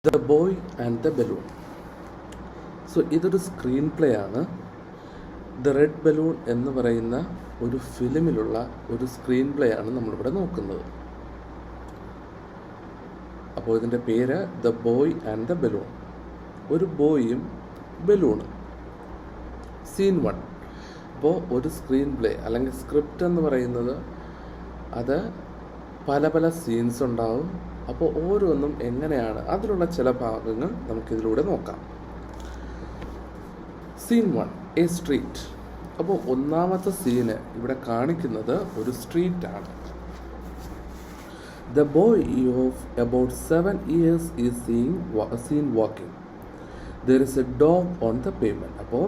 The boy and the balloon. So ഇതൊരു screen play ആണ്. The red balloon എന്ന് പറയുന്ന ഒരു ഫിലിമിലുള്ള ഒരു സ്ക്രീൻ പ്ലേ ആണ് നമ്മളിവിടെ നോക്കുന്നത്. അപ്പോൾ ഇതിൻ്റെ പേര് the boy and the balloon. ഒരു ബോയും ബലൂണും. സീൻ 1. അപ്പോൾ ഒരു സ്ക്രീൻ പ്ലേ അല്ലെങ്കിൽ സ്ക്രിപ്റ്റ് എന്ന് പറയുന്നത് അത് പല പല സീൻസ് ഉണ്ടാവും. അപ്പോൾ ഓരോന്നും എങ്ങനെയാണ്, അതിലുള്ള ചില ഭാഗങ്ങൾ നമുക്കിതിലൂടെ നോക്കാം. Scene 1, a street. അപ്പോൾ ഒന്നാമത്തെ സീന് ഇവിടെ കാണിക്കുന്നത് ഒരു സ്ട്രീറ്റാണ്. The boy of about 7 years is seen walking. There is a dog on the pavement. അപ്പോൾ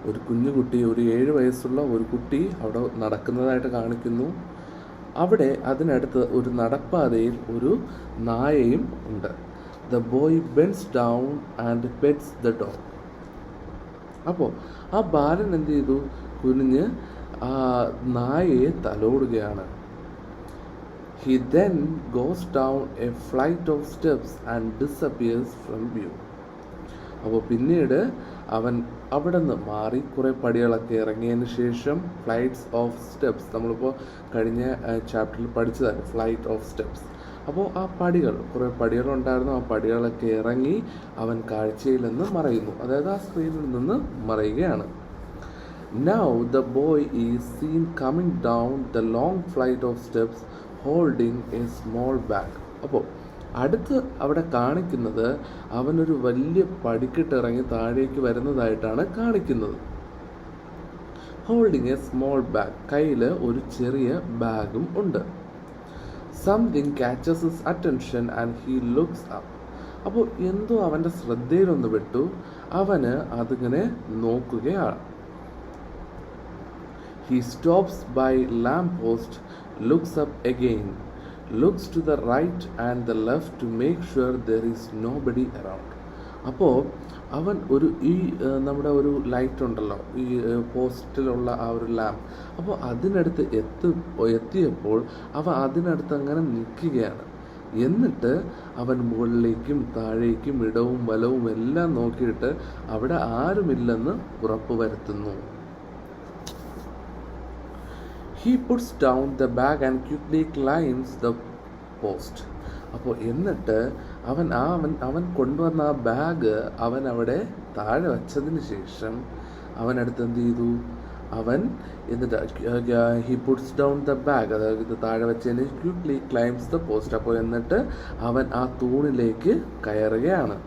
ഒരു കുഞ്ഞുകുട്ടി, ഒരു 7 വയസ്സുള്ള ഒരു കുട്ടി അവിടെ നടക്കുന്നതായിട്ട് കാണിക്കുന്നു. അവിടെ അതിനടുത്ത് ഒരു നടപ്പാതയിൽ ഒരു നായയും ഉണ്ട്. The boy bends down and pets the dog. അപ്പോൾ ആ ബാലൻ എന്ത് ചെയ്തു? കുനിഞ്ഞ് ആ നായയെ തലോടുകയാണ്. He then goes down a flight of steps and disappears from view. അപ്പോൾ പിന്നീട് അവൻ അവിടെ നിന്ന് മാറി കുറേ പടികളൊക്കെ ഇറങ്ങിയതിന് ശേഷം ഫ്ലൈറ്റ്സ് ഓഫ് സ്റ്റെപ്സ്, നമ്മളിപ്പോൾ കഴിഞ്ഞ ചാപ്റ്ററിൽ പഠിച്ചതാണ് ഫ്ലൈറ്റ് ഓഫ് സ്റ്റെപ്സ്. അപ്പോൾ ആ പടികൾ, കുറേ പടികളുണ്ടായിരുന്നു, ആ പടികളൊക്കെ ഇറങ്ങി അവൻ കാഴ്ചയിൽ നിന്ന് മറയുന്നു, അതായത് ആ സ്ക്രീനിൽ നിന്ന് മറയുകയാണ്. Now the boy is seen coming down the long flight of steps holding a small bag. അപ്പോൾ അടുത്ത് അവിടെ കാണിക്കുന്നത് അവനൊരു വലിയ പടിക്കെട്ടിറങ്ങി താഴേക്ക് വരുന്നതായിട്ടാണ് കാണിക്കുന്നത്. ഹോൾഡിങ് എ സ്മോൾ ബാഗ്, കയ്യിൽ ഒരു ചെറിയ ബാഗും ഉണ്ട്. Something catches his attention and he looks up. അപ്പോൾ എന്തോ അവൻ്റെ ശ്രദ്ധയിലൊന്ന് വിട്ടു, അവന് അതിങ്ങനെ നോക്കുകയാണ്. He stops by lamp post, looks up again, looks to the right and the left to make sure there is nobody around. അപ്പോൾ അവൻ നമ്മുടെ ഒരു ലൈറ്റ് ഉണ്ടല്ലോ, ഈ പോസ്റ്റിലുള്ള ആ ഒരു ലാമ്പ്, അപ്പോൾ അതിനടുത്ത് എത്തിയപ്പോൾ അവൻ അതിനടുത്ത് അങ്ങനെ നിൽക്കുകയാണ്. എന്നിട്ട് അവൻ മുകളിലേക്കും താഴേക്കും ഇടവും വലവും എല്ലാം നോക്കിയിട്ട് അവിടെ ആരുമില്ലെന്ന് ഉറപ്പുവരുത്തുന്നു. He puts down the bag and quickly climbs the post. അപ്പോൾ എന്നിട്ട് അവൻ കൊണ്ടുവന്ന ആ ബാഗ് അവൻ അവിടെ താഴെ വച്ചതിന് ശേഷം അവനടുത്ത് എന്ത് ചെയ്തു? he puts down the bag, അതായത് താഴെ വെച്ചതിന് quickly climbs the post. അപ്പോൾ എന്നിട്ട് അവൻ ആ തൂണിലേക്ക് കയറുകയാണ്.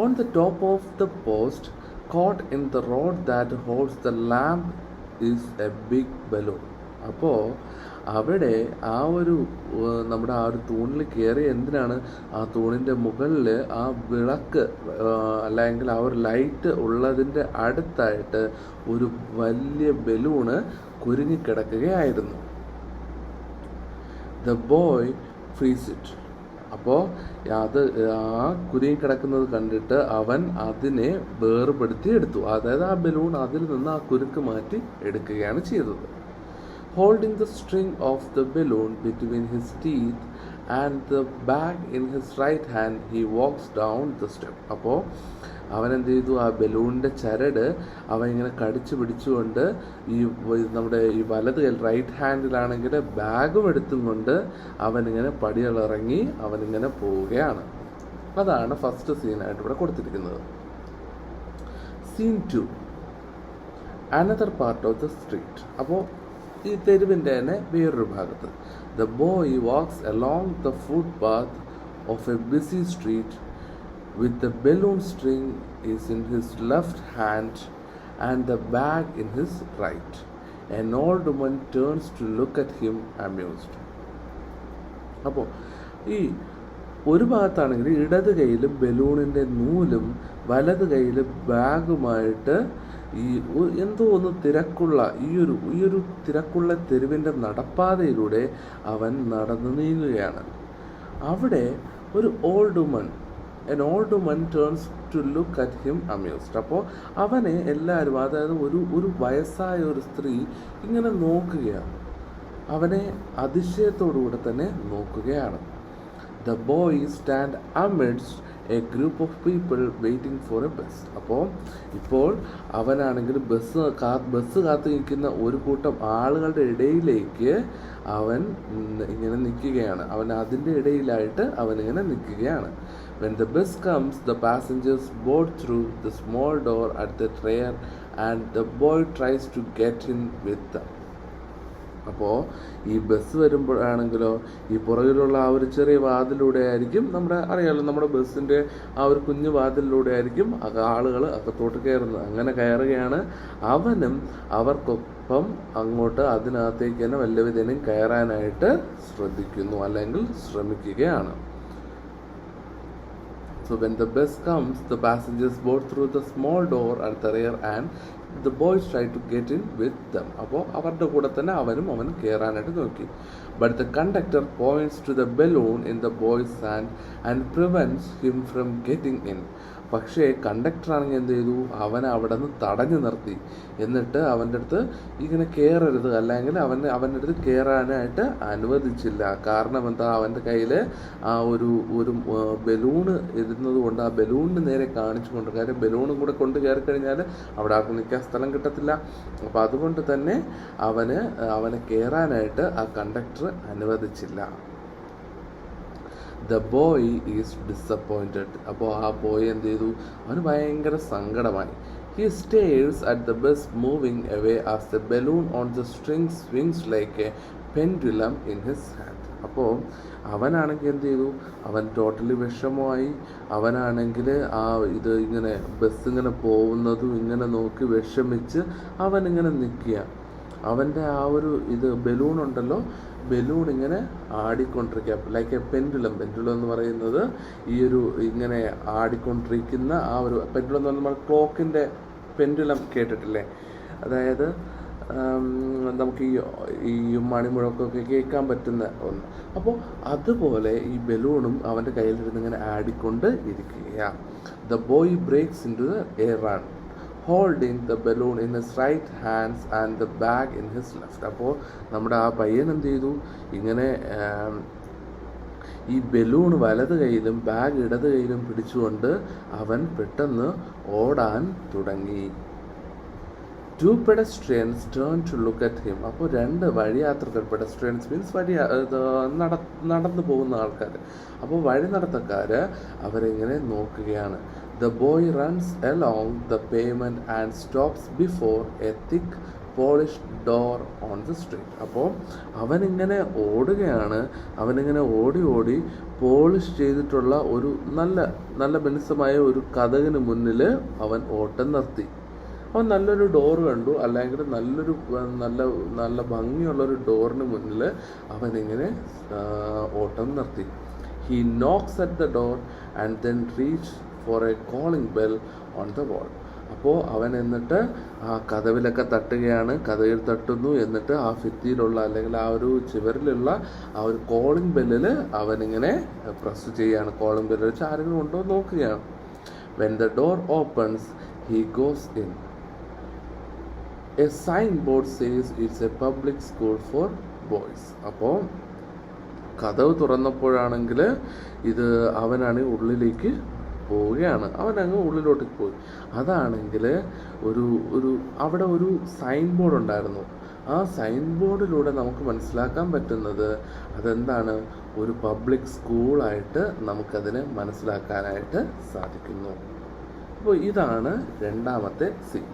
On the top of the post, caught in the rod that holds the lamp, is a big balloon. അപ്പോൾ അവിടെ നമ്മുടെ ആ ഒരു തൂണിൽ കയറി എന്തിനാണ്? ആ തൂണിൻ്റെ മുകളിൽ ആ വിളക്ക് അല്ലെങ്കിൽ ആ ഒരു ലൈറ്റ് ഉള്ളതിൻ്റെ അടുത്തായിട്ട് ഒരു വലിയ ബലൂണ് കുരുങ്ങിക്കിടക്കുകയായിരുന്നു. The boy frees it. അപ്പോൾ ആ കുരുങ്ങിക്കിടക്കുന്നത് കണ്ടിട്ട് അവൻ അതിനെ വേർപെടുത്തി എടുത്തു, അതായത് ആ ബലൂൺ അതിൽ നിന്ന് ആ കുരുക്ക് മാറ്റി എടുക്കുകയാണ് ചെയ്തത്. Holding the string of the balloon between his teeth and the bag in his right hand he walks down the step. അപ്പോൾ അവൻ എന്ത് ചെയ്തു? ആ ബലൂണിൻ്റെ ചരട് അവൻ ഇങ്ങനെ കടിച്ചു പിടിച്ചുകൊണ്ട് നമ്മുടെ ഈ വലത് കൈ റൈറ്റ് ഹാൻഡിലാണെങ്കിൽ ബാഗും എടുത്തും കൊണ്ട് അവനിങ്ങനെ പടികളിറങ്ങി അവനിങ്ങനെ പോവുകയാണ്. അതാണ് ഫസ്റ്റ് സീനായിട്ട് ഇവിടെ കൊടുത്തിരിക്കുന്നത്. Scene 2, another part of the street. അപ്പോൾ ഈ തെരുവിൻ്റെ തന്നെ വേറൊരു ഭാഗത്ത്. The boy walks along the footpath of a busy street with the balloon string is in his left hand and the bag in his right. An old woman turns to look at him amused. അപ്പോൾ ഈ ഒരു ഭാഗത്താണെങ്കിൽ ഇടത് കയ്യിൽ ബലൂണിൻ്റെ നൂലും വലത് കയ്യിൽ ബാഗുമായിട്ട് എന്തോ ഒന്ന് തിരക്കുള്ള ഈ ഒരു തിരക്കുള്ള തെരുവിൻ്റെ നടപ്പാതയിലൂടെ അവൻ നടന്നു നീങ്ങുകയാണ്. അവിടെ ഒരു old woman, an old woman turns to look at him amused. അപ്പോൾ അവനെ എല്ലാവരും, അതായത് ഒരു വയസ്സായ ഒരു സ്ത്രീ ഇങ്ങനെ നോക്കുകയാണ്, അവനെ അതിശയത്തോടുകൂടെ തന്നെ നോക്കുകയാണ്. The boy stand amidst A group of people waiting for A bus. അപ്പോൾ ഇപ്പോൾ അവനാണെങ്കിൽ ബസ് കാത്തു നിൽക്കുന്ന ഒരു കൂട്ടം ആളുകളുടെ ഇടയിലേക്ക് അവൻ ഇങ്ങനെ നിൽക്കുകയാണ്. അവൻ അതിൻ്റെ ഇടയിലായിട്ട് അവനിങ്ങനെ നിൽക്കുകയാണ്. When the bus comes, the passengers board through the small door at the rear and the boy tries to get in with them. അപ്പോൾ ഈ ബസ് വരുമ്പോഴാണെങ്കിലോ ഈ പുറകിലുള്ള ആ ഒരു ചെറിയ വാതിലൂടെ ആയിരിക്കും അറിയാമല്ലോ നമ്മുടെ ബസ്സിൻ്റെ ആ ഒരു കുഞ്ഞു വാതിലിലൂടെ ആയിരിക്കും ആളുകൾ അകത്തോട്ട് കയറുന്നത്. അങ്ങനെ കയറുകയാണ്. അവനും അവർക്കൊപ്പം അങ്ങോട്ട് അതിനകത്തേക്ക് തന്നെ വല്ല വിധേനയും കയറാനായിട്ട് ശ്രദ്ധിക്കുന്നു അല്ലെങ്കിൽ ശ്രമിക്കുകയാണ്. So when the bus comes, the passengers board through the small door at the rear and the boys try to get in with them. അപ്പോൾ അവരുടെ കൂടെ തന്നെ അവൻ കയറാനായിട്ട് നോക്കി. But the conductor points to the balloon in the boy's hand and prevents him from getting in. പക്ഷേ കണ്ടക്ടറാണെങ്കിൽ എന്ത് ചെയ്തു, അവനെ അവിടെ നിന്ന് തടഞ്ഞു നിർത്തി. എന്നിട്ട് അവൻ്റെ അടുത്ത് ഇങ്ങനെ കയറരുത്, അല്ലെങ്കിൽ അവൻ്റെ അടുത്ത് കയറാനായിട്ട് അനുവദിച്ചില്ല. കാരണം എന്താ, അവൻ്റെ കയ്യിൽ ആ ഒരു ബലൂണ് ഇരുന്നത് കൊണ്ട് ആ ബലൂണിന് നേരെ കാണിച്ചുകൊണ്ട്, കാര്യം ബലൂണും കൂടെ കൊണ്ട് കയറി കഴിഞ്ഞാൽ അവിടെ ആർക്ക് നിൽക്കാൻ സ്ഥലം കിട്ടത്തില്ല. അപ്പോൾ അതുകൊണ്ട് തന്നെ അവനെ കയറാനായിട്ട് ആ കണ്ടക്ടർ അനുവദിച്ചില്ല. The boy is disappointed. അപ്പോൾ ആ ബോയ് എന്ത് ചെയ്തു, അവന് ഭയങ്കര സങ്കടമായി. He stairs at the bus moving away as the balloon on the string swings like A pendulum in his hand. അപ്പോൾ അവനാണെങ്കിൽ എന്ത് ചെയ്തു, അവൻ ടോട്ടലി വിഷമമായി. അവനാണെങ്കിൽ ഇത് ഇങ്ങനെ ബസ് ഇങ്ങനെ പോകുന്നതും ഇങ്ങനെ നോക്കി വിഷമിച്ച് അവനിങ്ങനെ നിൽക്കുക. അവൻ്റെ ആ ഒരു ബലൂൺ ഉണ്ടല്ലോ, ബലൂൺ ഇങ്ങനെ ആടിക്കൊണ്ടിരിക്കുക, ലൈക്ക് എ പെൻഡുലം. പെൻഡുലം എന്ന് പറയുന്നത് ഇങ്ങനെ ആടിക്കൊണ്ടിരിക്കുന്ന ആ ഒരു പെൻഡുലം എന്ന് പറഞ്ഞാൽ നമ്മൾ ക്ലോക്കിൻ്റെ പെൻഡുലം കേട്ടിട്ടില്ലേ, അതായത് നമുക്ക് ഈ മണിമുഴക്കമൊക്കെ കേൾക്കാൻ പറ്റുന്ന ഒന്ന്. അപ്പോൾ അതുപോലെ ഈ ബലൂണും അവൻ്റെ കയ്യിലിരുന്ന് ഇങ്ങനെ ആടിക്കൊണ്ട് ഇരിക്കുകയാണ്. The boy breaks into the air run holding the balloon in his right hands and the bag in his left. അപ്പോൾ നമ്മുടെ ആ പയ്യൻ എന്ത് ചെയ്തു, ഇങ്ങനെ ഈ ബലൂൺ വലത് കൈയിലും ബാഗ് ഇടത് കൈയിലും പിടിച്ചുകൊണ്ട് അവൻ പെട്ടെന്ന് ഓടാൻ തുടങ്ങി. Two pedestrians turned to look at him. അപ്പോൾ രണ്ട് വഴിയാത്രക്കാർ, പെഡസ്ട്രിയൻസ് മീൻസ് നടന്നു പോകുന്ന ആൾക്കാർ. അപ്പോൾ വഴി നടത്തക്കാർ അവരിങ്ങനെ നോക്കുകയാണ്. The boy runs along the pavement and stops before a thick polished door on the street. അപ്പോൾ അവനിങ്ങനെ ഓടുകയാണ്. അവനിങ്ങനെ ഓടി പോളിഷ് ചെയ്തിട്ടുള്ള ഒരു നല്ല ബലിസമായ ഒരു കതകിന് മുന്നിൽ അവൻ ഓട്ടം നിർത്തി. അവൻ നല്ലൊരു ഡോർ കണ്ടു, അല്ലെങ്കിൽ നല്ല ഭംഗിയുള്ളൊരു ഡോറിന് മുന്നിൽ അവനിങ്ങനെ ഓട്ടം നിർത്തി. He knocks at the door and then reaches for a calling bell on the wall. അപ്പോൾ അവൻ എന്നിട്ട് ആ കതവിലൊക്കെ തട്ടുകയാണ്, കതവിൽ തട്ടുന്നു. എന്നിട്ട് ആ ഭിത്തിയിലുള്ള അല്ലെങ്കിൽ ആ ഒരു ചുവരിലുള്ള ആ ഒരു കോളിംഗ് ബെല്ലിൽ അവനിങ്ങനെ പ്രസ് ചെയ്യുകയാണ്. കോളിംഗ് ബെല്ലിൽ വെച്ച് ആരെങ്കിലും ഉണ്ടോ നോക്കുകയാണ്. When the door opens, he goes in. A signboard says it's a public school for boys. അപ്പോൾ കതവ് തുറന്നപ്പോഴാണെങ്കിൽ അവനാണ് ഉള്ളിലേക്ക് പോവുകയാണ്. അവനങ്ങ് ഉള്ളിലോട്ടേക്ക് പോയി. അതാണെങ്കിൽ അവിടെ ഒരു സൈൻ ബോർഡ് ഉണ്ടായിരുന്നു. ആ സൈൻ ബോർഡിലൂടെ നമുക്ക് മനസ്സിലാക്കാൻ പറ്റുന്നത് അതെന്താണ്, ഒരു പബ്ലിക് സ്കൂളായിട്ട് നമുക്കതിനെ മനസ്സിലാക്കാനായിട്ട് സാധിക്കുന്നു. അപ്പോൾ ഇതാണ് രണ്ടാമത്തെ സീൻ.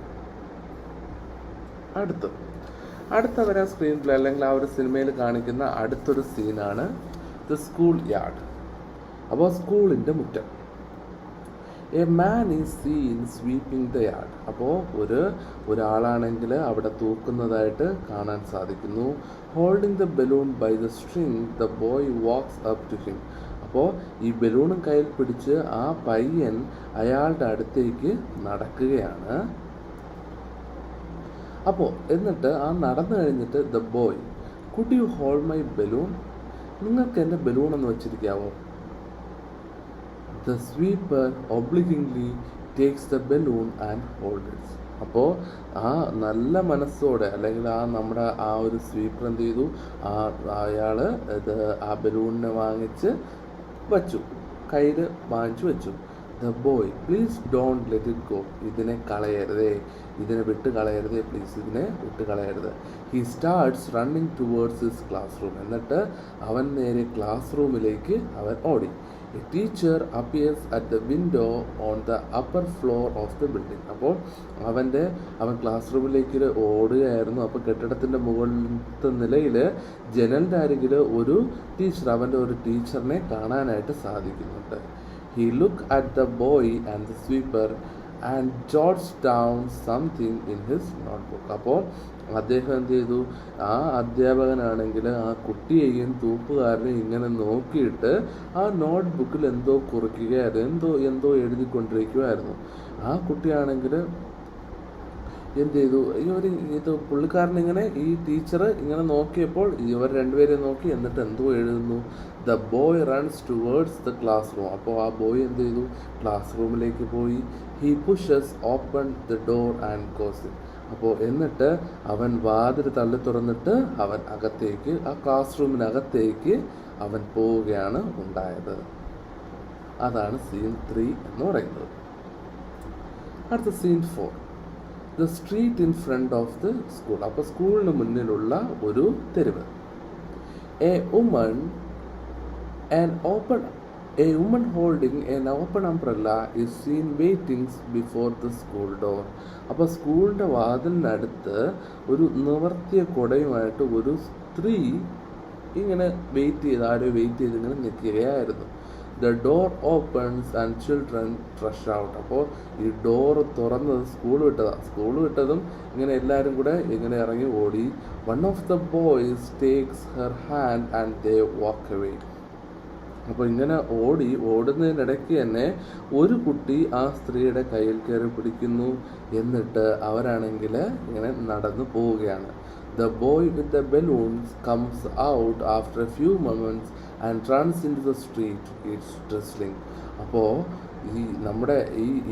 അടുത്ത വരാൻ സ്ക്രീൻ പ്ലേ അല്ലെങ്കിൽ ആ ഒരു സിനിമയിൽ കാണിക്കുന്ന അടുത്തൊരു സീനാണ് ദ സ്കൂൾ യാർഡ്. അപ്പോൾ സ്കൂളിൻ്റെ മുറ്റം. A man is seen sweeping the yard. അപ്പോൾ ഒരാളാണെങ്കിൽ അവിടെ തൂക്കുന്നതായിട്ട് കാണാൻ സാധിക്കുന്നു. Holding the balloon by the string the boy walks up to him. അപ്പോൾ ഈ ബലൂണും കയ്യിൽ പിടിച്ച് ആ പയ്യൻ അയാളുടെ അടുത്തേക്ക് നടക്കുകയാണ്. അപ്പോൾ എന്നിട്ട് നടന്നു കഴിഞ്ഞിട്ട് the boy, could you hold my balloon? നിങ്ങൾക്ക് എൻ്റെ ബലൂൺ ഒന്ന് വെച്ചിരിക്കാവോ? The sweeper obligingly takes the balloon and hold it. അപ്പോൾ ആ നല്ല മനസ്സോടെ അല്ലെങ്കിൽ നമ്മുടെ ആ ഒരു സ്വീപ്പർ എന്ത് ചെയ്തു, അയാൾ ആ ബലൂണിനെ വാങ്ങിച്ച് വച്ചു, കയ്യിൽ വാങ്ങിച്ചു വെച്ചു. The boy please don't let it go, ഇതിനെ കളയരുതേ, ഇതിനെ വിട്ട് കളയരുതേ, പ്ലീസ് ഇതിനെ വിട്ട് കളയരുത്. He starts running towards his class room, എന്നിട്ട് അവൻ നേരെ ക്ലാസ് റൂമിലേക്ക് അവൻ ഓടി. A teacher appears at the window on the upper floor of the building. അപ്പോൾ അവൻ ക്ലാസ് റൂമിലേക്ക് ഓടുകയായിരുന്നു. അപ്പോൾ കെട്ടിടത്തിൻ്റെ മുകളിലത്തെ നിലയിൽ ജനലിൻ്റെ അരികിൽ അവൻ്റെ ഒരു ടീച്ചറിനെ കാണാനായിട്ട് സാധിക്കുന്നുണ്ട്. He looked at the boy and the sweeper and jotted down something in his notebook. അപ്പോൾ അദ്ദേഹം എന്ത് ചെയ്തു, ആ അധ്യാപകനാണെങ്കിൽ ആ കുട്ടിയെയും തൂപ്പുകാരനെയും ഇങ്ങനെ നോക്കിയിട്ട് ആ നോട്ട് ബുക്കിൽ എന്തോ കുറിക്കുകയായിരുന്നു, എന്തോ എഴുതിക്കൊണ്ടിരിക്കുകയായിരുന്നു. ആ കുട്ടിയാണെങ്കിൽ എന്ത് ചെയ്തു, പുള്ളിക്കാരനിങ്ങനെ ഈ ടീച്ചർ ഇങ്ങനെ നോക്കിയപ്പോൾ ഇവർ രണ്ടുപേരെയും നോക്കി, എന്നിട്ട് എന്തോ എഴുതുന്നു. The boy runs towards the class room. അപ്പോൾ ആ ബോയ് എന്ത് ചെയ്തു, ക്ലാസ് റൂമിലേക്ക് പോയി. He pushes open the door and goes in. അപ്പോൾ എന്നിട്ട് അവൻ വാതിൽ തള്ളി തുറന്നിട്ട് അവൻ അകത്തേക്ക്, ആ ക്ലാസ് റൂമിനകത്തേക്ക് അവൻ പോവുകയാണ് ഉണ്ടായത്. അതാണ് സീൻ 3 എന്ന് പറയുന്നത്. അടുത്ത scene 4, the street in front of the school. അപ്പോൾ സ്കൂളിന് മുന്നിലുള്ള ഒരു തെരുവ്. A woman holding an open umbrella is seen waiting before the school door. അപ്പോൾ സ്കൂളിൻ്റെ വാതിലിനടുത്ത് ഒരു നിവർത്തിയ കുടയുമായിട്ട് ഒരു സ്ത്രീ ഇങ്ങനെ ആരോ വെയിറ്റ് ചെയ്ത് ഇങ്ങനെ നിൽക്കുകയായിരുന്നു. The door opens and children rush out. അപ്പോൾ ഈ ഡോറ് തുറന്നത് സ്കൂൾ വിട്ടതും ഇങ്ങനെ എല്ലാവരും കൂടെ ഇങ്ങനെ ഇറങ്ങി ഓടി. One of the boys takes her hand and they walk away. അപ്പോൾ ഇങ്ങനെ ഓടുന്നതിനിടയ്ക്ക് തന്നെ ഒരു കുട്ടി ആ സ്ത്രീയുടെ കയ്യിൽ കയറി പിടിക്കുന്നു. എന്നിട്ട് അവരാണെങ്കിൽ ഇങ്ങനെ നടന്നു പോവുകയാണ്. The boy with the balloons comes out after a few moments and runs into the street. It's drizzling. അപ്പോൾ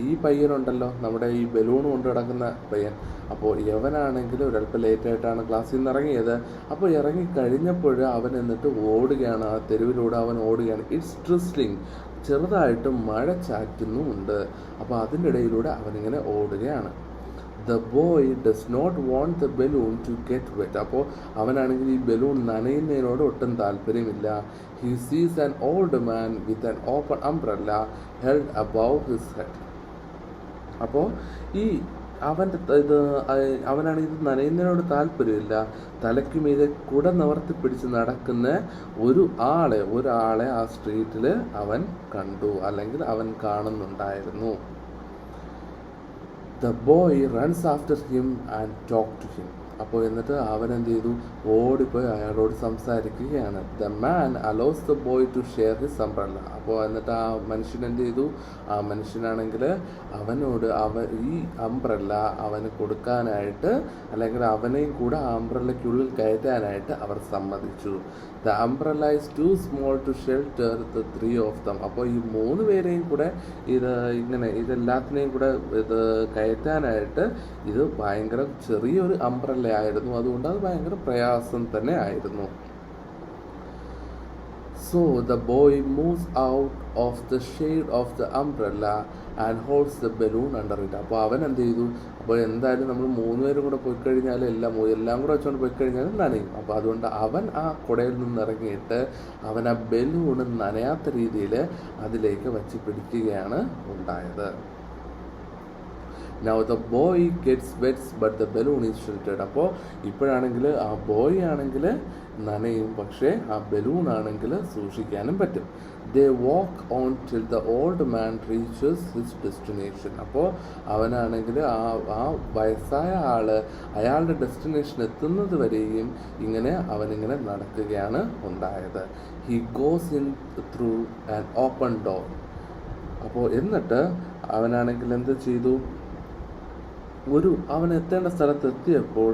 ഈ പയ്യനുണ്ടല്ലോ, നമ്മുടെ ഈ ബലൂൺ കൊണ്ട് കിടക്കുന്ന പയ്യൻ, അപ്പോൾ യവനാണെങ്കിൽ ഒരല്പം ലേറ്റായിട്ടാണ് ക്ലാസ്സിൽ നിന്ന് ഇറങ്ങിയത്. അപ്പോൾ ഇറങ്ങിക്കഴിഞ്ഞപ്പോൾ അവൻ എന്നിട്ട് ഓടുകയാണ്, ആ തെരുവിലൂടെ അവൻ ഓടുകയാണ്. ഇറ്റ്സ് ഡ്രിസ്ലിംഗ്, ചെറുതായിട്ട് മഴ ചാറ്റുന്നുമുണ്ട്. അപ്പോൾ അതിൻ്റെ ഇടയിലൂടെ അവനിങ്ങനെ ഓടുകയാണ്. The boy does not want the balloon to get wet. അപ്പോൾ അവനാണെങ്കിൽ ഈ ബലൂൺ നനയുന്നതിനോട് ഒട്ടും താല്പര്യമില്ല. He sees an old man with an open umbrella held above his head. അപ്പോൾ അവനാണെങ്കിൽ ഇത് നനയുന്നതിനോട് താല്പര്യമില്ല. തലയ്ക്ക് മീതെ കുട നിവർത്തി പിടിച്ച് നടക്കുന്ന ഒരാളെ ആ സ്ട്രീറ്റിൽ അവൻ കണ്ടു, അല്ലെങ്കിൽ അവൻ കാണുന്നുണ്ടായിരുന്നു. The boy runs after him and talks to him. അപ്പോൾ എന്നിട്ട് അവൻ എന്ത് ചെയ്തു, ഓടിപ്പോയി അയാളോട് സംസാരിക്കുകയാണ്. The man allows the boy to share his umbrella. അപ്പോൾ എന്നിട്ട് ആ മനുഷ്യൻ എന്ത് ചെയ്തു, ആ മനുഷ്യനാണെങ്കിൽ അവനോട് ഈ അംബ്രല്ല അവന് കൊടുക്കാനായിട്ട്, അല്ലെങ്കിൽ അവനെയും കൂടെ ആ അംബ്രല്ലയ്ക്കുള്ളിൽ കയറ്റാനായിട്ട് അവർ സമ്മതിച്ചു. The umbrella is too small to shelter the 3 of them. അപ്പോൾ ഈ 3 പേരെയും കൂടെ ഇതെല്ലാത്തിനെയും കൂടെ കയറ്റാനായിട്ട് ഇത് ഭയങ്കര ചെറിയൊരു അംബ്രല്ല ആയിരുന്നു. അതുകൊണ്ട് അത് ഭയങ്കര പ്രയാസം തന്നെ ആയിരുന്നു. So the boy moves out of the shade of the umbrella and holds the balloon under it. അപ്പോൾ അവൻ എന്ത് ചെയ്തു, അപ്പോൾ എന്തായാലും നമ്മൾ 3 പേരും കൂടെ പോയി കഴിഞ്ഞാൽ എല്ലാം കൂടെ വെച്ചുകൊണ്ട് പോയി കഴിഞ്ഞാൽ നനയും. അപ്പോൾ അതുകൊണ്ട് അവൻ ആ കുടയിൽ നിന്ന് ഇറങ്ങിയിട്ട് അവൻ ആ ബലൂൺ നനയാത്ത രീതിയിൽ അതിലേക്ക് വച്ച് പിടിക്കുകയാണ് ഉണ്ടായത്. Now the boy gets wet but the balloon is sheltered. അപ്പോൾ ഇപ്പോഴാണെങ്കിൽ ആ ബോയ് ആണെങ്കിൽ നനയും, പക്ഷേ ആ ബലൂൺ ആണെങ്കിൽ സൂക്ഷിക്കാനും പറ്റും. They walk on till the old man reaches his destination. അപ്പോൾ അവനാണെങ്കിൽ ആ വയസ്സായ അയാളുടെ ഡെസ്റ്റിനേഷൻ എത്തുന്നത് വരെയും അവനിങ്ങനെ നടക്കുകയാണ് ഉണ്ടായത്. He goes in through an open door. അപ്പോൾ എന്നിട്ട് അവനാണെങ്കിൽ എന്ത് ചെയ്തു, അവൻ എത്തേണ്ട സ്ഥലത്തെത്തിയപ്പോൾ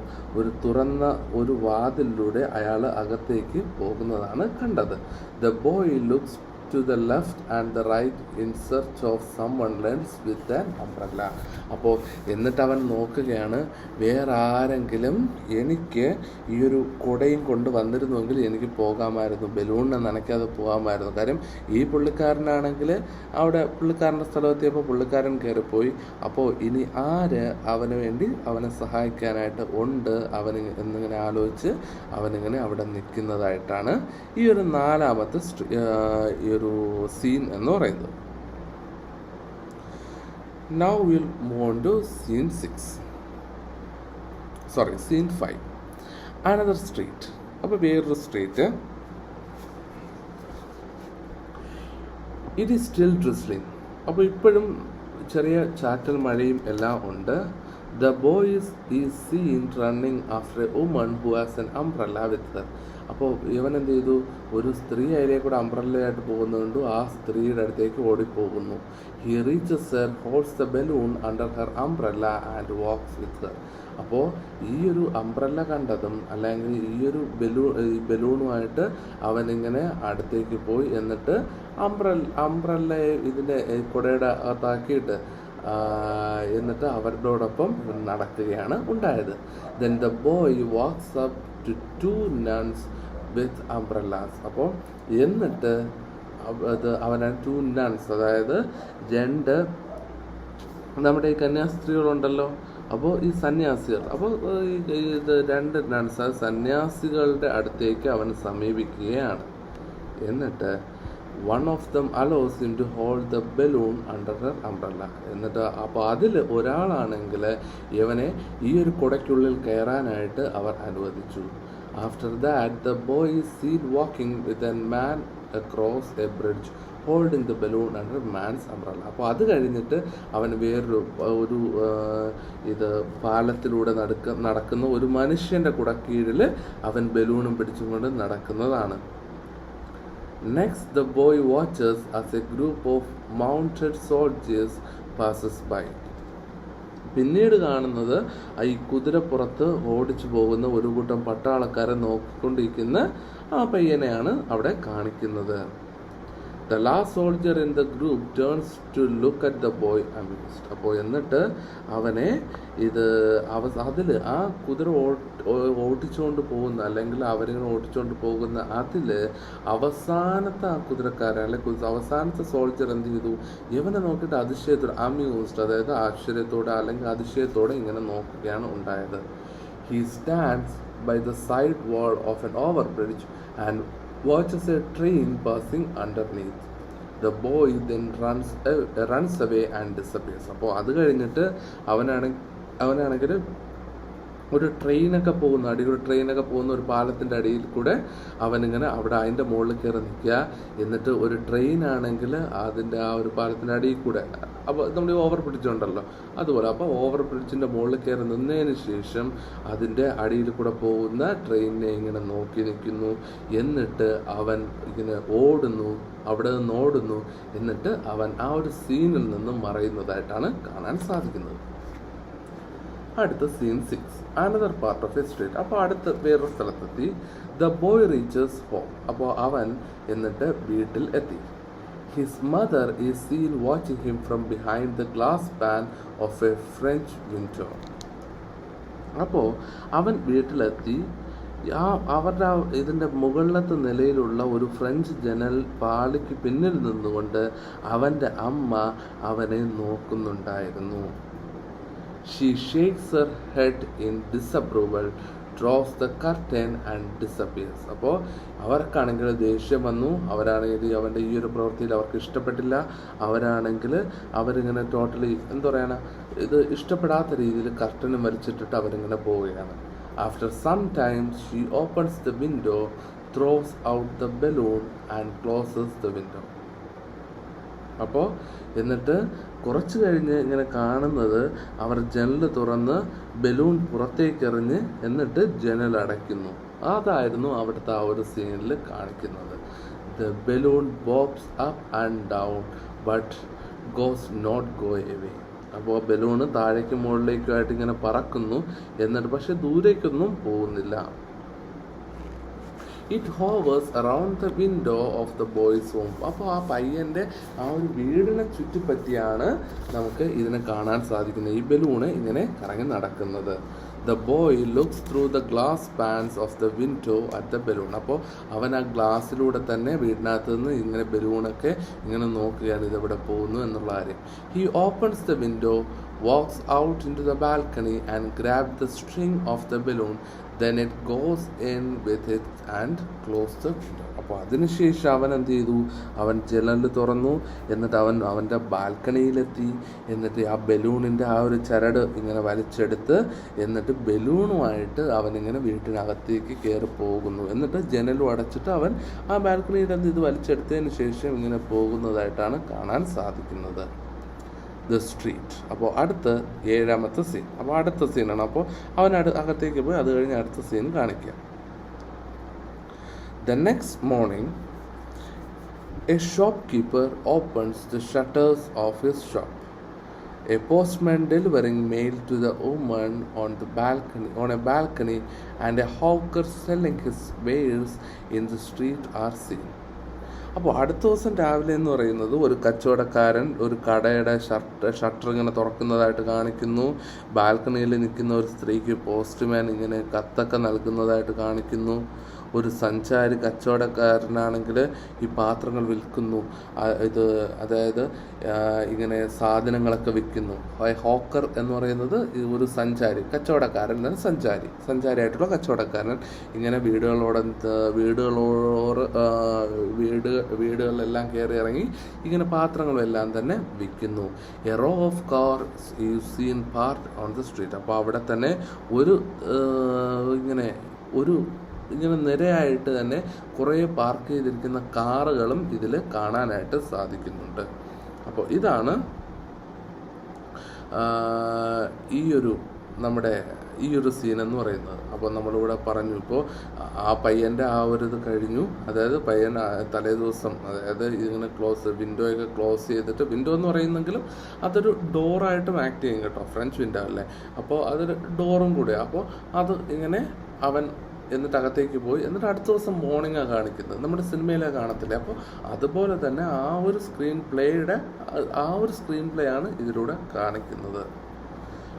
തുറന്ന വാതിലിലൂടെ അയാൾ അകത്തേക്ക് പോകുന്നതാണ് കണ്ടത്. The boy looks to the left and the right in search of someone else with an umbrella. അപ്പോൾ എന്നിട്ട് അവൻ നോക്കുകയാണ്, വേറെ ആരെങ്കിലും എനിക്ക് ഈ ഒരു കുടയും കൊണ്ട് വന്നിരുന്നുവെങ്കിൽ എനിക്ക് പോകാമായിരുന്നു, ബലൂണിനെ നനയ്ക്കാതെ പോകാമായിരുന്നു. കാര്യം ഈ പുള്ളിക്കാരനാണെങ്കിൽ അവിടെ പുള്ളിക്കാരൻ്റെ സ്ഥലത്തെത്തിയപ്പോൾ പുള്ളിക്കാരൻ കയറിപ്പോയി. അപ്പോൾ ഇനി ആര് അവന് വേണ്ടി അവനെ സഹായിക്കാനായിട്ട് ഉണ്ട് എന്നിങ്ങനെ ആലോചിച്ച് അവനിങ്ങനെ അവിടെ നിൽക്കുന്നതായിട്ടാണ് ഈ ഒരു നാലാമത്തെ ഈ ഒരു സീൻ എന്ന് പറയുന്നത്. Now we'll move on to scene 5. Another street. അപ്പോൾ വേറൊരു street. It is still drizzling. അപ്പോൾ ഇപ്പോഴും ചെറിയ ചാറ്റൽ മഴയും എല്ലാം ഉണ്ട്. The boy is seen running after a woman who has an umbrella with her. അപ്പോൾ ഇവൻ എന്ത് ചെയ്തു, ഒരു സ്ത്രീ അതിലേക്ക് കൂടെ അംബ്രല്ലയായിട്ട് പോകുന്നുണ്ട്. ആ സ്ത്രീയുടെ അടുത്തേക്ക് ഓടിപ്പോകുന്നു. He reaches her, holds the balloon under her umbrella and walks with her. അപ്പോൾ ഈ ഒരു അംബ്രല്ല കണ്ടതും അല്ലെങ്കിൽ ഈ ഒരു ബലൂണുമായിട്ട് അവനിങ്ങനെ അടുത്തേക്ക് പോയി, എന്നിട്ട് അംബ്രല്ലയെ ഇതിൻ്റെ കുടയുടെ അകത്താക്കിയിട്ട് എന്നിട്ട് അവരോടൊപ്പം നടക്കുകയാണ് ഉണ്ടായത്. Then the boy walks up to 2 nuns with umbrellas. അപ്പോൾ എന്നിട്ട് അവന് 2 nuns, അതായത് 2 നമ്മുടെ ഈ കന്യാസ്ത്രീകളുണ്ടല്ലോ, അപ്പോൾ ഈ സന്യാസികൾ, അപ്പോൾ ഇത് 2 nuns സന്യാസികളുടെ അടുത്തേക്ക് അവൻ സമീപിക്കുകയാണ്. എന്നിട്ട് one of them allows him to hold the balloon under her umbrella. എന്നിട്ട് അപ്പോൾ അതിൽ ഒരാളാണെങ്കിൽ ഇവനെ ഈ ഒരു കുടയ്ക്കുള്ളിൽ കയറാനായിട്ട് അവർ അനുവദിച്ചു. After that the boy is seen walking with a man across a bridge holding the balloon under man's umbrella. അപ്പോൾ അത് കഴിഞ്ഞിട്ട് അവൻ വേറൊരു ഇത് പാലത്തിലൂടെ നടക്കുന്ന ഒരു മനുഷ്യൻ്റെ കുടക്കീഴിൽ അവൻ ബലൂണും പിടിച്ചുകൊണ്ട് നടക്കുന്നതാണ്. Next, the boy watches as a group of mounted soldiers passes by. പിന്നീട് കാണുന്നത് ഈ കുതിരപ്പുറത്ത് ഓടിച്ചു പോകുന്ന ഒരു കൂട്ടം പട്ടാളക്കാരെ നോക്കിക്കൊണ്ടിരിക്കുന്ന ആ പയ്യനെയാണ് അവിടെ കാണിക്കുന്നത്. The last soldier in the group turns to look at the boy amused. അപ്പോൾ എന്നിട്ട് അവനെ അതിൽ ആ കുതിര ഓടിച്ചുകൊണ്ട് പോകുന്ന അല്ലെങ്കിൽ അവരിങ്ങനെ ഓടിച്ചുകൊണ്ട് പോകുന്ന അതിൽ അവസാനത്തെ ആ കുതിരക്കാരൻ അല്ലെങ്കിൽ അവസാനത്തെ സോൾജർ എന്ത് ചെയ്തു, ഇവനെ നോക്കിയിട്ട് അതിശയത്തോടെ അമ്യൂസ്ഡ്, അതായത് ആശ്ചര്യത്തോടെ അല്ലെങ്കിൽ അതിശയത്തോടെ ഇങ്ങനെ നോക്കുകയാണ് ഉണ്ടായത്. He stands by the side wall of an overbridge and watches a train passing underneath. The boy then runs away and disappears. അപ്പോൾ അത് കഴിഞ്ഞിട്ട് അവനാണെങ്കിൽ ഒരു ട്രെയിനൊക്കെ പോകുന്ന ഒരു പാലത്തിൻ്റെ അടിയിൽ കൂടെ അവനിങ്ങനെ അവിടെ അതിൻ്റെ മുകളിൽ കയറി നിൽക്കുക. എന്നിട്ട് ഒരു ട്രെയിനാണെങ്കിൽ അതിൻ്റെ ആ ഒരു പാലത്തിൻ്റെ അടിയിൽ കൂടെ, അപ്പോൾ നമ്മൾ ഓവർ ബ്രിഡ്ജ് ഉണ്ടല്ലോ അതുപോലെ, അപ്പോൾ ഓവർ ബ്രിഡ്ജിൻ്റെ മുകളിൽ കയറി നിന്നതിന് ശേഷം അതിൻ്റെ അടിയിൽ കൂടെ പോകുന്ന ട്രെയിനിനെ ഇങ്ങനെ നോക്കി നിൽക്കുന്നു. എന്നിട്ട് അവൻ ഇങ്ങനെ അവിടെ നിന്ന് ഓടുന്നു. എന്നിട്ട് അവൻ ആ ഒരു സീനിൽ നിന്നും മറയുന്നതായിട്ടാണ് കാണാൻ സാധിക്കുന്നത്. അടുത്ത scene 6, another part of a street. അപ്പോൾ അടുത്ത വേറൊരു സ്ഥലത്തെത്തി. The boy reaches home. അപ്പോൾ അവൻ എന്നിട്ട് വീട്ടിൽ എത്തി. His mother is seen watching him from behind the glass pane of a French window. അപ്പോൾ അവൻ വീട്ടിലെത്തി. അവരുടെ ഇതിൻ്റെ മുകളിലത്തെ നിലയിലുള്ള ഒരു ഫ്രഞ്ച് ജനൽ പാളിക്ക് പിന്നിൽ നിന്നുകൊണ്ട് അവൻ്റെ അമ്മ അവനെ നോക്കുന്നുണ്ടായിരുന്നു. She shakes her head in disapproval, draws the curtain and disappears. അപ്പോൾ അവർക്കാണെങ്കിൽ ദേഷ്യം വന്നു. അവരാണെങ്കിൽ അവൻ്റെ ഈ ഒരു പ്രവൃത്തിയിൽ അവർക്ക് ഇഷ്ടപ്പെട്ടില്ല. അവരിങ്ങനെ ടോട്ടലി ഇത് ഇഷ്ടപ്പെടാത്ത രീതിയിൽ കർട്ടനും വലിച്ചിട്ടിട്ട് അവരിങ്ങനെ പോവുകയാണ്. After some time she opens the window, throws out the balloon and closes the window. അപ്പോൾ എന്നിട്ട് കുറച്ച് കഴിഞ്ഞ് ഇങ്ങനെ കാണുന്നത് അവർ ജനൽ തുറന്ന് ബലൂൺ പുറത്തേക്ക് എറിഞ്ഞ് എന്നിട്ട് ജനൽ അടയ്ക്കുന്നു. അതായിരുന്നു അവിടുത്തെ ആ ഒരു സീനിൽ കാണിക്കുന്നത്. The balloon bobs up and down but goes not go away. അപ്പോൾ ബലൂണ് താഴേക്കും മുകളിലേക്കുമായിട്ട് ഇങ്ങനെ പറക്കുന്നു, എന്നിട്ട് പക്ഷെ ദൂരേക്കൊന്നും പോകുന്നില്ല. It hovers around the window of the boy's home. അപ്പോൾ ആ പയ്യൻ്റെ ആ ഒരു വീടിനെ ചുറ്റിപ്പറ്റിയാണ് നമുക്ക് ഇതിനെ കാണാൻ സാധിക്കുന്നത്. ഈ ബലൂണ് ഇങ്ങനെ കറങ്ങി നടക്കുന്നത്. The boy looks through the glass panes of the window at the balloon. അപ്പോൾ അവൻ ആ ഗ്ലാസ്സിലൂടെ തന്നെ വീടിനകത്ത് നിന്ന് ഇങ്ങനെ ബലൂണൊക്കെ ഇങ്ങനെ നോക്കുകയാണ് ഇതെവിടെ പോകുന്നു എന്നുള്ള കാര്യം. He opens the window, walks out into the balcony and grabs the string of the balloon. Then it goes in with it and close the window. അപ്പോൾ അതിനുശേഷം അവൻ എന്ത് ചെയ്തു? അവൻ ജനൽ തുറന്നു, എന്നിട്ട് അവൻ്റെ ബാൽക്കണിയിലെത്തി, എന്നിട്ട് ആ ബലൂണിൻ്റെ ആ ഒരു ചരട് ഇങ്ങനെ വലിച്ചെടുത്ത്, എന്നിട്ട് ബലൂണുമായിട്ട് അവനിങ്ങനെ വീട്ടിനകത്തേക്ക് കയറി പോകുന്നു. എന്നിട്ട് ജനലും അടച്ചിട്ട് അവൻ ആ ബാൽക്കണിയിൽ ഇത് വലിച്ചെടുത്തതിന് ശേഷം ഇങ്ങനെ പോകുന്നതായിട്ടാണ് കാണാൻ സാധിക്കുന്നത്. The street. അപ്പോൾ അടുത്ത 7ാമത്തെ സീൻ. അപ്പോൾ അടുത്ത സീനാണ്. അപ്പോൾ അവൻ അകത്തേക്ക് പോയി അത് കഴിഞ്ഞ് അടുത്ത സീൻ കാണിക്കാം. The next morning, a shopkeeper opens the shutters of his shop. A postman delivering mail to the woman on a balcony, and a hawker selling his wares in the street are seen. അപ്പോൾ അടുത്ത ദിവസം രാവിലെ എന്ന് പറയുന്നത് ഒരു കച്ചവടക്കാരൻ ഒരു കടയുടെ ഷട്ടർ ഇങ്ങനെ തുറക്കുന്നതായിട്ട് കാണിക്കുന്നു. ബാൽക്കണിയിൽ നിൽക്കുന്ന ഒരു സ്ത്രീക്ക് പോസ്റ്റ്മാൻ ഇങ്ങനെ കത്തൊക്കെ നൽകുന്നതായിട്ട് കാണിക്കുന്നു. ഒരു സഞ്ചാരി കച്ചവടക്കാരനാണെങ്കിൽ ഈ പാത്രങ്ങൾ വിൽക്കുന്നു. അതായത് ഇങ്ങനെ സാധനങ്ങളൊക്കെ വിൽക്കുന്നു. ഹോക്കർ എന്ന് പറയുന്നത് ഒരു സഞ്ചാരി, കച്ചവടക്കാരൻ സഞ്ചാരിയായിട്ടുള്ള കച്ചവടക്കാരൻ ഇങ്ങനെ വീടുകളിലെല്ലാം കയറി ഇറങ്ങി ഇങ്ങനെ പാത്രങ്ങളെല്ലാം തന്നെ വിൽക്കുന്നു. A row of car you seen parked on the street. അപ്പോൾ അവിടെ തന്നെ ഇങ്ങനെ നിരയായിട്ട് തന്നെ കുറേ പാർക്ക് ചെയ്തിരിക്കുന്ന കാറുകളും ഇതിൽ കാണാനായിട്ട് സാധിക്കുന്നുണ്ട്. അപ്പോൾ ഇതാണ് ഈ ഒരു സീൻ എന്ന് പറയുന്നത്. അപ്പോൾ നമ്മളിവിടെ പറഞ്ഞു, ഇപ്പോൾ ആ പയ്യൻ്റെ ആ ഒരു ഇത് കഴിഞ്ഞു. അതായത് പയ്യൻ തലേ ദിവസം ഇങ്ങനെ വിൻഡോയൊക്കെ ക്ലോസ് ചെയ്തിട്ട്, വിൻഡോ എന്ന് പറയുന്നെങ്കിലും അതൊരു ഡോറായിട്ടും ആക്ട് ചെയ്യും കേട്ടോ, ഫ്രഞ്ച് വിൻഡോ അല്ലേ. അപ്പോൾ അതൊരു ഡോറും കൂടെ. അപ്പോൾ അത് ഇങ്ങനെ അവൻ എന്നിട്ട് അകത്തേക്ക് പോയി, എന്നിട്ട് അടുത്ത ദിവസം മോർണിംഗാണ് കാണിക്കുന്നത്. നമ്മുടെ സിനിമയിലെ കാണത്തില്ലേ. അപ്പോൾ അതുപോലെ തന്നെ ആ ഒരു സ്ക്രീൻ പ്ലേ ആണ് ഇതിലൂടെ കാണിക്കുന്നത്.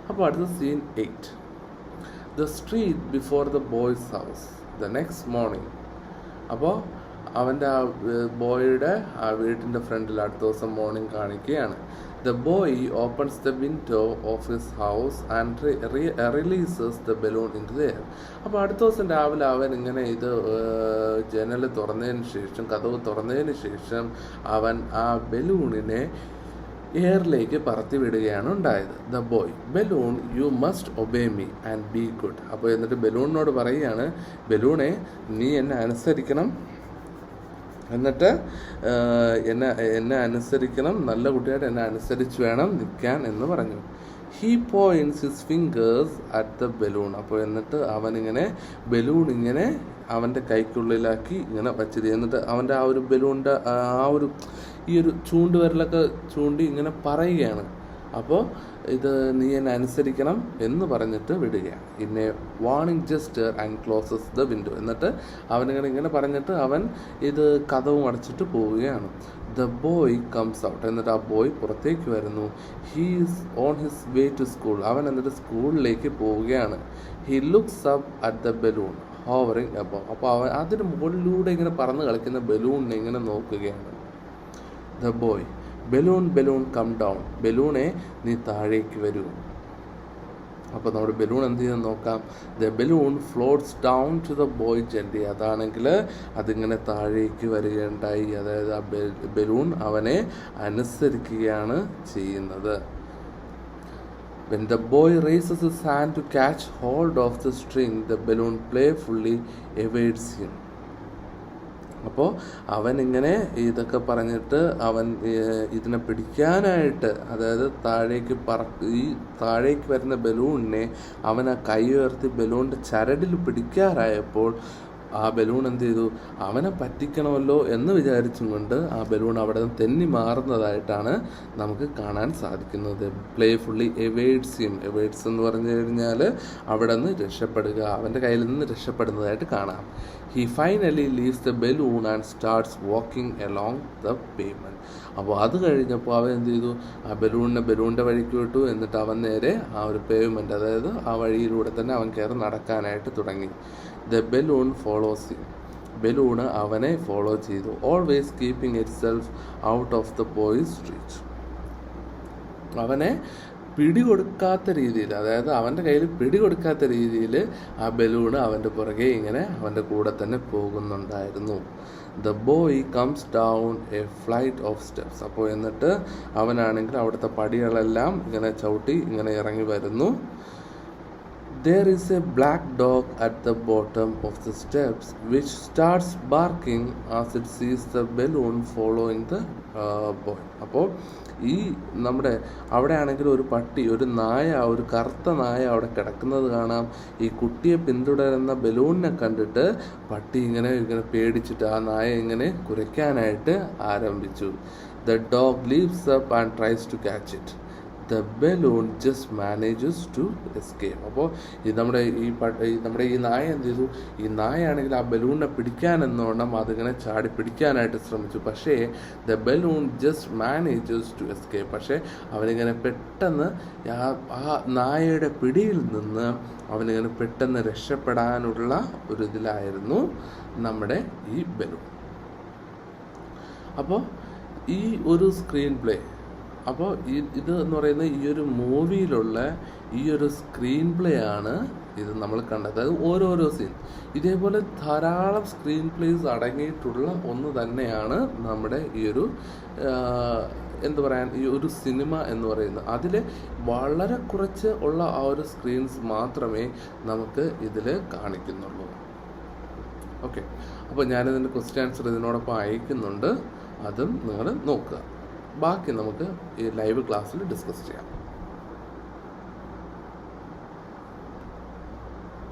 അപ്പോൾ അടുത്ത scene 8. The street before the boy's house. The next morning. അപ്പോൾ അവൻ്റെ ആ ബോയുടെ ആ വീട്ടിൻ്റെ ഫ്രണ്ടിൽ അടുത്ത ദിവസം മോർണിംഗ് കാണിക്കുകയാണ്. The boy opens the window of his house and releases the balloon into the air. അപ്പോൾ അടുത്ത ദിവസം രാവിലെ അവൻ ഇങ്ങനെ ജനൽ തുറന്നതിന് ശേഷം, കതവ് തുറന്നതിന് ശേഷം അവൻ ആ ബലൂണിനെ എയറിലേക്ക് പറത്തി വിടുകയാണ് ഉണ്ടായത്. The boy, balloon you must obey me and B good. അപ്പോൾ എന്നിട്ട് ബലൂണിനോട് പറയുകയാണ്, ബലൂണെ നീ എന്നെ അനുസരിക്കണം, എന്നിട്ട് എന്നെ അനുസരിക്കണം, നല്ല കുട്ടിയായിട്ട് എന്നെ അനുസരിച്ച് വേണം നിൽക്കാൻ എന്ന് പറഞ്ഞു. He points his fingers at the balloon. അപ്പോൾ എന്നിട്ട് അവനിങ്ങനെ ബലൂൺ ഇങ്ങനെ അവൻ്റെ കൈക്കുള്ളിലാക്കി ഇങ്ങനെ വച്ചിരിക്കും. എന്നിട്ട് അവൻ്റെ ആ ഒരു ബലൂണിൻ്റെ ഈ ഒരു ചൂണ്ടുവിരലൊക്കെ ചൂണ്ടി ഇങ്ങനെ പറയുകയാണ്. അപ്പോൾ ഇത് നീ എന്നെ അനുസരിക്കണം എന്ന് പറഞ്ഞിട്ട് വിടുകയാണ്. പിന്നെ warning gesture and closes the window. എന്നിട്ട് അവനിങ്ങനെ പറഞ്ഞിട്ട് അവൻ ഇത് കതവും അടച്ചിട്ട് പോവുകയാണ്. The boy comes out. എന്നിട്ട് ആ ബോയ് പുറത്തേക്ക് വരുന്നു. He is on his way to school. അവൻ എന്നിട്ട് സ്കൂളിലേക്ക് പോവുകയാണ്. He looks up at the balloon hovering above. അപ്പോൾ അവൻ അതിന് മുകളിലൂടെ ഇങ്ങനെ പറന്ന് കളിക്കുന്ന ബലൂണിനെ ഇങ്ങനെ നോക്കുകയാണ്. The boy, balloon come down. ബലൂണെ നീ താഴേക്ക് വരൂ. അപ്പോൾ നമ്മുടെ ബലൂൺ എന്ത് ചെയ്യുന്നത് നോക്കാം. The balloon floats down to the boy gently. അതാണെങ്കിൽ അതിങ്ങനെ താഴേക്ക് വരികയുണ്ടായി. അതായത് ആ ബലൂൺ അവനെ അനുസരിക്കുകയാണ് ചെയ്യുന്നത്. When the boy raises his hand to catch hold of the string, the balloon playfully evades him. അപ്പോൾ അവൻ ഇങ്ങനെ ഇതൊക്കെ പറഞ്ഞിട്ട് അവൻ ഇതിനെ പിടിക്കാനായിട്ട്, അതായത് താഴേക്ക് വരുന്ന ബലൂണിനെ അവൻ ആ കൈ ഉയർത്തി ബലൂണിൻ്റെ ചരടിൽ പിടിക്കാറായപ്പോൾ ആ ബലൂൺ എന്ത് ചെയ്തു, അവനെ പറ്റിക്കണമല്ലോ എന്ന് വിചാരിച്ചും കൊണ്ട് ആ ബലൂൺ അവിടെ നിന്ന് തെന്നി മാറുന്നതായിട്ടാണ് നമുക്ക് കാണാൻ സാധിക്കുന്നത്. പ്ലേഫുള്ളി എവേഡ്സ് ഹിം. എവേഡ്സ് എന്ന് പറഞ്ഞു കഴിഞ്ഞാൽ അവിടെ നിന്ന് രക്ഷപ്പെടുക, അവൻ്റെ കയ്യിൽ നിന്ന് രക്ഷപ്പെടുന്നതായിട്ട് കാണാം. He finally leaves the balloon and starts walking along the payment. അപ്പോൾ അത് കഴിഞ്ഞപ്പോൾ അവൻ എന്ത് ചെയ്തു, ആ ബലൂണിൻ്റെ വഴിക്ക് വിട്ടു. എന്നിട്ട് അവൻ നേരെ ആ ഒരു പേയ്മെൻറ്റ്, അതായത് ആ വഴിയിലൂടെ തന്നെ അവൻ കയറി നടക്കാനായിട്ട് തുടങ്ങി. The balloon follows him. Balloon അവനെ ഫോളോ ചെയ്തു. Always keeping it self out of the boys reach. അവനെ പിടികൊടുക്കാത്ത രീതിയിൽ, അതായത് അവൻ്റെ കയ്യിൽ പിടികൊടുക്കാത്ത രീതിയിൽ ആ ബലൂണ് അവൻ്റെ പുറകെ ഇങ്ങനെ അവൻ്റെ കൂടെ തന്നെ പോകുന്നുണ്ടായിരുന്നു. The boy comes down a flight of steps. അപ്പോൾ എന്നിട്ട് അവനാണെങ്കിൽ അവിടുത്തെ പടികളെല്ലാം ഇങ്ങനെ ചവിട്ടി ഇങ്ങനെ ഇറങ്ങി വരുന്നു. There is a black dog at the bottom of the steps which starts barking as it sees the balloon following the boy. അപ്പോൾ ഈ നമ്മുടെ അവിടെ ആണെങ്കിൽ ഒരു പട്ടി, ഒരു നായ, ഒരു കറുത്ത നായ അവിടെ കിടക്കുന്നത് കാണാം. ഈ കുട്ടിയെ പിന്തുടരുന്ന ബലൂണിനെ കണ്ടിട്ട് പട്ടി ഇങ്ങനെ പേടിച്ചിട്ട് ആ നായ ഇങ്ങനെ കുരയ്ക്കാനായിട്ട് ആരംഭിച്ചു. The dog leaps up and tries to catch it. The balloon just manages to escape. അപ്പോൾ നമ്മുടെ ഈ നായ എന്ത് ചെയ്തു, ഈ നായയാണെങ്കിൽ ആ ബലൂണിനെ പിടിക്കാനെന്നോണം അതിങ്ങനെ ചാടി പിടിക്കാനായിട്ട് ശ്രമിച്ചു. പക്ഷേ the balloon just manages to escape. പക്ഷേ അവനിങ്ങനെ പെട്ടെന്ന് ആ നായയുടെ പിടിയിൽ നിന്ന് അവനിങ്ങനെ പെട്ടെന്ന് രക്ഷപ്പെടാനുള്ള ഒരു ഇതിലായിരുന്നു നമ്മുടെ ഈ ബലൂൺ. അപ്പോൾ ഈ ഒരു സ്ക്രീൻ പ്ലേ, അപ്പോൾ ഇത് എന്ന് പറയുന്നത് ഈ ഒരു മൂവിയിലുള്ള ഈ ഒരു സ്ക്രീൻ പ്ലേ ആണ് ഇത് നമ്മൾ കണ്ടത്. അതായത് ഓരോരോ സീൻ ഇതേപോലെ ധാരാളം സ്ക്രീൻ പ്ലേസ് അടങ്ങിയിട്ടുള്ള ഒന്ന് തന്നെയാണ് നമ്മുടെ ഈ ഒരു ഈ ഒരു സിനിമ എന്ന് പറയുന്നത്. അതിൽ വളരെ കുറച്ച് ഉള്ള ആ ഒരു സ്ക്രീൻസ് മാത്രമേ നമുക്ക് ഇതിൽ കാണിക്കുന്നുള്ളൂ. ഓക്കെ, അപ്പോൾ ഞാനിതിൻ്റെ ക്വസ്റ്റ്യൻ ആൻസർ ഇതിനോടൊപ്പം അയക്കുന്നുണ്ട്, അതും നിങ്ങൾ നോക്കുക. ബാക്കി നമുക്ക് ഈ ലൈവ് ക്ലാസ്സിൽ ഡിസ്കസ് ചെയ്യാം.